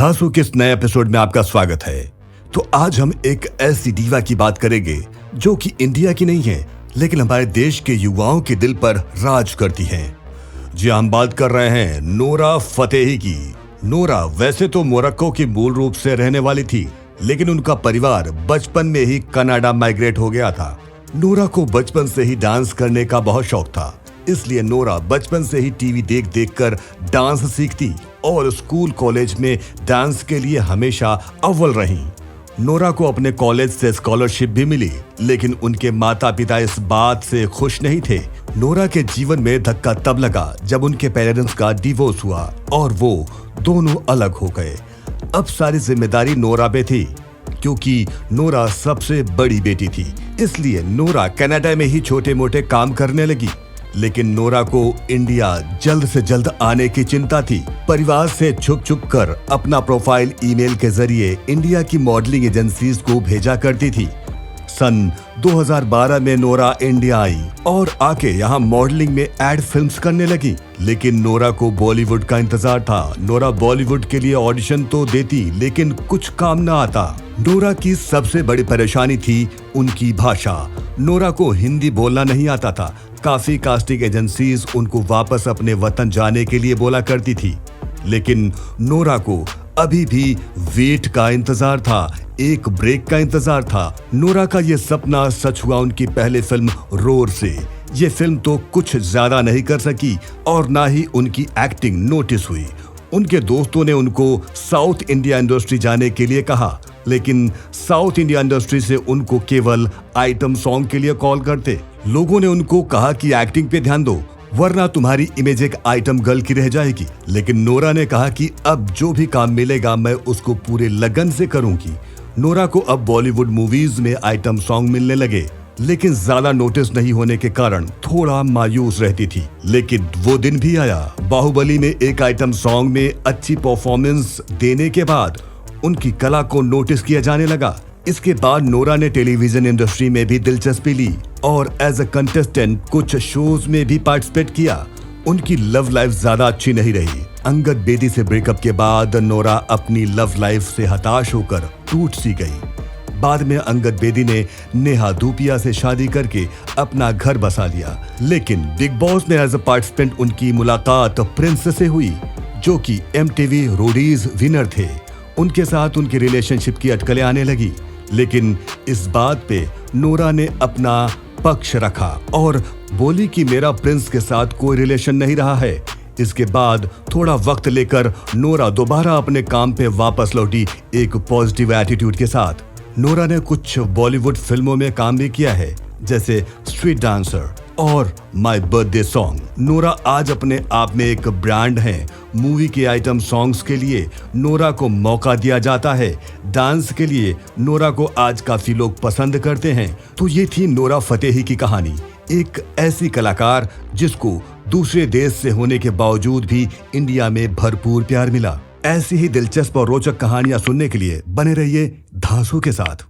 धांसू के इस नए एपिसोड में आपका स्वागत है। तो आज हम एक ऐसी दीवा की बात करेंगे जो कि इंडिया की नहीं है, लेकिन हमारे देश के युवाओं के दिल पर राज करती है। जी हम बात कर रहे हैं नोरा फतेही की। नोरा वैसे तो मोरक्को की मूल रूप से रहने वाली थी, लेकिन उनका परिवार बचपन में ही कनाडा माइग्रेट हो गया था। नोरा को बचपन से ही डांस करने का बहुत शौक था, इसलिए नोरा बचपन से ही टीवी देख देख कर डांस सीखती और स्कूल कॉलेज में डांस के लिए हमेशा अव्वल रही। नोरा को अपने कॉलेज से स्कॉलरशिप भी मिली, लेकिन उनके माता पिता इस बात से खुश नहीं थे। नोरा के जीवन में धक्का तब लगा जब उनके पेरेंट्स का डिवोर्स हुआ और वो दोनों अलग हो गए। अब सारी जिम्मेदारी नोरा पे थी, क्योंकि नोरा सबसे बड़ी बेटी थी। इसलिए नोरा कनाडा में ही छोटे मोटे काम करने लगी, लेकिन नोरा को इंडिया जल्द से जल्द आने की चिंता थी। परिवार से छुप छुप कर अपना प्रोफाइल ईमेल के जरिए इंडिया की मॉडलिंग एजेंसीज को भेजा करती थी। सन 2012 में नोरा इंडिया आई और आके यहाँ मॉडलिंग में एड फिल्म्स करने लगी, लेकिन नोरा को बॉलीवुड का इंतजार था। नोरा बॉलीवुड के लिए ऑडिशन तो देती, लेकिन कुछ काम न आता। नोरा की सबसे बड़ी परेशानी थी उनकी भाषा। नोरा को हिंदी बोलना नहीं आता था। काफी कास्टिंग एजेंसीज उनको वापस अपने वतन जाने के लिए बोला करती थी, लेकिन नोरा को अभी भी वेट का इंतजार था, एक ब्रेक का इंतजार था। नोरा का ये सपना सच हुआ उनकी पहले फिल्म रोर से। ये फिल्म तो कुछ ज्यादा नहीं कर सकी और ना ही उनकी एक्टिंग नोटिस हुई। उनके दोस्तों ने उनको साउथ इंडिया इंडस्ट्री जाने के लिए कहा, लेकिन साउथ इंडिया इंडस्ट्री से उनको केवल आइटम सॉन्ग के लिए कॉल करते। लोगों ने उनको कहा कि एक्टिंग पे ध्यान दो, वरना तुम्हारी इमेज एक आइटम गर्ल की रह जाएगी। लेकिन नोरा ने कहा कि अब जो भी काम मिलेगा मैं उसको पूरे लगन से करूंगी। नोरा को अब बॉलीवुड मूवीज में आइटम सॉन्ग मिलने लगे, लेकिन ज्यादा नोटिस नहीं होने के कारण थोड़ा मायूस रहती थी। लेकिन वो दिन भी आया। बाहुबली में एक आइटम सॉन्ग में अच्छी परफॉर्मेंस देने के बाद उनकी कला को नोटिस किया जाने लगा। इसके बाद नोरा ने टेलीविजन इंडस्ट्री में भी दिलचस्पी ली और एज अ कंटेस्टेंट कुछ शोज में भी पार्टिसिपेट किया। उनकी लव लाइफ ज्यादा अच्छी नहीं रही। अंगद बेदी से ब्रेकअप के बाद नोरा अपनी लव लाइफ से हताश होकर टूट सी गई। बाद में अंगद बेदी ने नेहा धूपिया से शादी करके अपना घर बसा लिया, लेकिन बिग बॉस में एज अ पार्टिसिपेंट उनकी मुलाकात प्रिंस से हुई, जो कि MTV रोडीज विनर थे। उनके साथ उनकी रिलेशनशिप की अटकलें आने लगी, लेकिन इस बात पे नोरा ने अपना पक्ष रखा और बोली कि मेरा प्रिंस के साथ कोई रिलेशन नहीं रहा है। इसके बाद थोड़ा वक्त लेकर नोरा दोबारा अपने काम पे वापस लौटी, एक पॉजिटिव एटीट्यूड के साथ। नोरा ने कुछ बॉलीवुड फिल्मों में काम भी किया है, जैसे स्ट्रीट डांसर और माय बर्थडे सॉन्ग। नोरा आज अपने आप में एक ब्रांड है। मूवी के आइटम सॉन्ग्स के लिए नोरा को मौका दिया जाता है। डांस के लिए नोरा को आज काफी लोग पसंद करते हैं। तो ये थी नोरा फतेही की कहानी, एक ऐसी कलाकार जिसको दूसरे देश से होने के बावजूद भी इंडिया में भरपूर प्यार मिला। ऐसी ही दिलचस्प और रोचक कहानियां सुनने के लिए बने रहिए धांसू के साथ।